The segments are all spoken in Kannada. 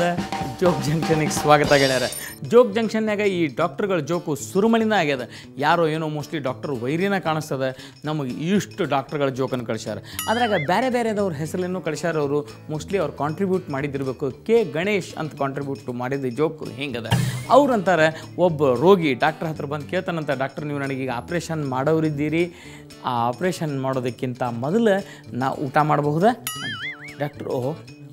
ಮುಂದೆ ಜೋಕ್ ಜಂಕ್ಷನಿಗೆ ಸ್ವಾಗತ ಗೆಳೆಯರ. ಜೋಕ್ ಜಂಕ್ಷನ್ಯಾಗ ಈ ಡಾಕ್ಟರ್ಗಳ ಜೋಕು ಸುರುಮಳಿನ ಆಗ್ಯದ. ಯಾರೋ ಏನೋ ಮೋಸ್ಟ್ಲಿ ಡಾಕ್ಟರ್ ವೈರಿನ ಕಾಣಿಸ್ತದೆ. ನಮಗೆ ಇಷ್ಟು ಡಾಕ್ಟರ್ಗಳ ಜೋಕನ್ನು ಕಳಿಸ್ಯಾರ. ಅದ್ರಾಗ ಬೇರೆ ಬೇರೆದವ್ರ ಹೆಸರನ್ನು ಕಳಿಸ್ಯಾರ. ಅವರು ಮೋಸ್ಟ್ಲಿ ಅವ್ರು ಕಾಂಟ್ರಿಬ್ಯೂಟ್ ಮಾಡಿದಿರಬೇಕು. ಕೆ ಗಣೇಶ್ ಅಂತ ಕಾಂಟ್ರಿಬ್ಯೂಟ್ ಮಾಡಿದ ಜೋಕ್ ಹಿಂಗದ. ಅವ್ರು ಅಂತಾರೆ, ಒಬ್ಬ ರೋಗಿ ಡಾಕ್ಟರ್ ಹತ್ರ ಬಂದು ಕೇಳ್ತಾನಂತ, ಡಾಕ್ಟರ್ ನೀವು ನನಗೀಗ ಆಪ್ರೇಷನ್ ಮಾಡೋರಿದ್ದೀರಿ, ಆ ಆಪ್ರೇಷನ್ ಮಾಡೋದಕ್ಕಿಂತ ಮೊದಲು ನಾ ಊಟ ಮಾಡಬಹುದಾ? ಡಾಕ್ಟ್ರು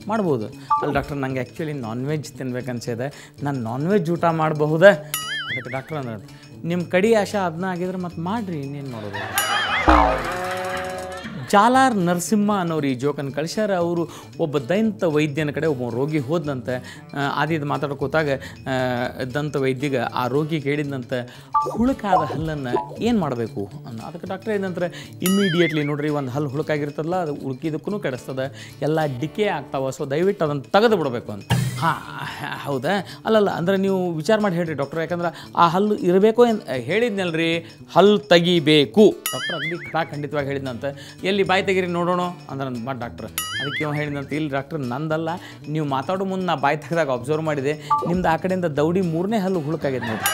ಮಾಡ್ಬೋದು. ಅಲ್ಲಿ ಡಾಕ್ಟರ್ ನಂಗೆ ಆ್ಯಕ್ಚುಲಿ ನಾನ್ ವೆಜ್ ತಿನ್ಬೇಕನ್ಸಿದೆ, ನಾನು ನಾನ್ ವೆಜ್ ಊಟ ಮಾಡಬಹುದಾ? ಅದಕ್ಕೆ ಡಾಕ್ಟರ್ ಅಂದ್ರೆ, ನಿಮ್ಮ ಕಡಿ ಆಶಾ ಅದನ್ನ ಆಗಿದ್ರೆ ಮತ್ತೆ ಮಾಡಿರಿ, ಇನ್ನೇನು ಮಾಡೋದು. ಜಾಲಾರ್ ನರಸಿಂಹ ಅನ್ನೋರು ಈ ಜೋಕನ್ನು ಕಳಿಸ್ಯಾರ. ಅವರು ಒಬ್ಬ ದಂತ ವೈದ್ಯನ ಕಡೆ ಒಬ್ಬ ರೋಗಿ ಹೋದಂತೆ. ಆದಿದ್ದು ಮಾತಾಡ್ಕೋತಾಗ ದಂತ ವೈದ್ಯಗೆ ಆ ರೋಗಿ ಹೇಳಿದಂತೆ, ಹುಳುಕಾದ ಹಲ್ಲನ್ನು ಏನು ಮಾಡಬೇಕು ಅನ್ನೋ. ಅದಕ್ಕೆ ಡಾಕ್ಟರ್ ಏನಂತಾರೆ, ಇಮ್ಮಿಡಿಯೇಟ್ಲಿ ನೋಡ್ರಿ, ಒಂದು ಹಲ್ಲು ಹುಳುಕಾಗಿರ್ತದಲ್ಲ, ಅದು ಉಳ್ಕಿದಕ್ಕೂ ಕೆಡಿಸ್ತದೆ, ಎಲ್ಲ ಡಿಕೆ ಆಗ್ತಾವೆ, ಸೊ ದಯವಿಟ್ಟು ಅದನ್ನು ತೆಗೆದು ಬಿಡಬೇಕು ಅಂತ. ಹಾಂ ಹೌದಾ? ಅಲ್ಲಲ್ಲ ಅಂದರೆ ನೀವು ವಿಚಾರ ಮಾಡಿ ಹೇಳ್ರಿ ಡಾಕ್ಟರ್, ಯಾಕಂದ್ರೆ ಆ ಹಲ್ಲು ಇರಬೇಕು ಅಂತ ಹೇಳಿದ್ನಲ್ರಿ, ಹಲ್ಲು ತೆಗಿಬೇಕು. ಡಾಕ್ಟರ್ ಅಗದಿ ಖಂಡಿತವಾಗಿ ಹೇಳಿದ್ನಂತೆ. ಎಲ್ಲಿ ಬಾಯಿ ತೆಗೀರಿ ನೋಡೋಣ ಅಂದ್ರೆ ಮಾಡಿ ಡಾಕ್ಟ್ರ್. ಅದಕ್ಕೆ ಇವ ಹೇಳಿದಂತೆ, ಇಲ್ಲಿ ಡಾಕ್ಟ್ರ್ ನಂದಲ್ಲ, ನೀವು ಮಾತಾಡೋ ಮುಂದೆ ನಾ ಬಾಯಿ ತೆಗೆದಾಗ ಅಬ್ಸರ್ವ್ ಮಾಡಿದೆ, ನಿಮ್ದು ಆ ಕಡೆಯಿಂದ ದೌಡಿ 3ನೇ ಹಲ್ಲು ಹುಳುಕಾಗಿದೆ ನೋಡಿ.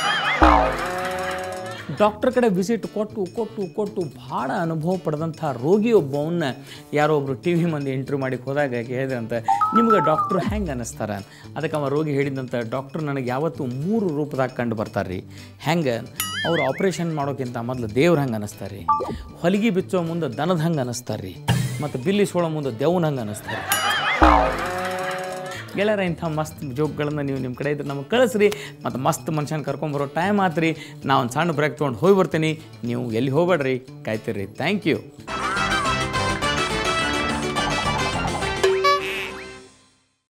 ಡಾಕ್ಟ್ರ್ ಕಡೆ ವಿಸಿಟ್ ಕೊಟ್ಟು ಭಾಳ ಅನುಭವ ಪಡೆದಂಥ ರೋಗಿಯೊಬ್ಬವನ್ನ ಯಾರೋ ಒಬ್ಬರು ಟಿ ವಿ ಮಂದಿ ಇಂಟರ್ವ್ಯೂ ಮಾಡಿ ಹೋದಾಗ ಹೇಳಿದ್ರಂತೆ, ನಿಮ್ಗೆ ಡಾಕ್ಟ್ರು ಹೆಂಗೆ ಅನ್ನಿಸ್ತಾರೆ? ಅದಕ್ಕೆ ಅವ ರೋಗಿ ಹೇಳಿದಂತೆ, ಡಾಕ್ಟ್ರು ನನಗೆ ಯಾವತ್ತೂ 3 ರೂಪದಾಗ ಕಂಡು ಬರ್ತಾರೆ ರೀ. ಹೆಂಗೆ? ಅವ್ರು ಆಪ್ರೇಷನ್ ಮಾಡೋಕ್ಕಿಂತ ಮೊದಲು ದೇವ್ರ ಹಂಗೆ ಅನ್ನಿಸ್ತಾರೆ ರೀ, ಹೊಲಿಗೆ ಬಿಚ್ಚೋ ಮುಂದೆ ದನದ ಹಂಗೆ ಅನ್ನಿಸ್ತಾರೆ ರೀ, ಮತ್ತು ಬಿಲ್ಲಿಸೋಳೋ ಮುಂದೆ ದೇವ್ನ ಹಂಗೆ ಅನ್ನಿಸ್ತಾರೆ. ಗೆಳೆಯರ, ಇಂಥ ಮಸ್ತ್ ಜೋಕ್ಗಳನ್ನು ನೀವು ನಿಮ್ಮ ಕಡೆ ಇದ್ರೆ ನಮಗೆ ಕಳಿಸ್ರಿ. ಮತ್ತು ಮಸ್ತ್ ಮನುಷ್ಯನ ಕರ್ಕೊಂಬರೋ ಟೈಮ್ ಆತ್ರಿ. ನಾ ಒಂದು ಸಣ್ಣ ಬ್ರೇಕ್ ತೊಗೊಂಡು ಹೋಗಿ ಬರ್ತೀನಿ. ನೀವು ಎಲ್ಲಿ ಹೋಗ್ಬೇಡ್ರಿ, ಕಾಯ್ತೀರಿ. Thank you.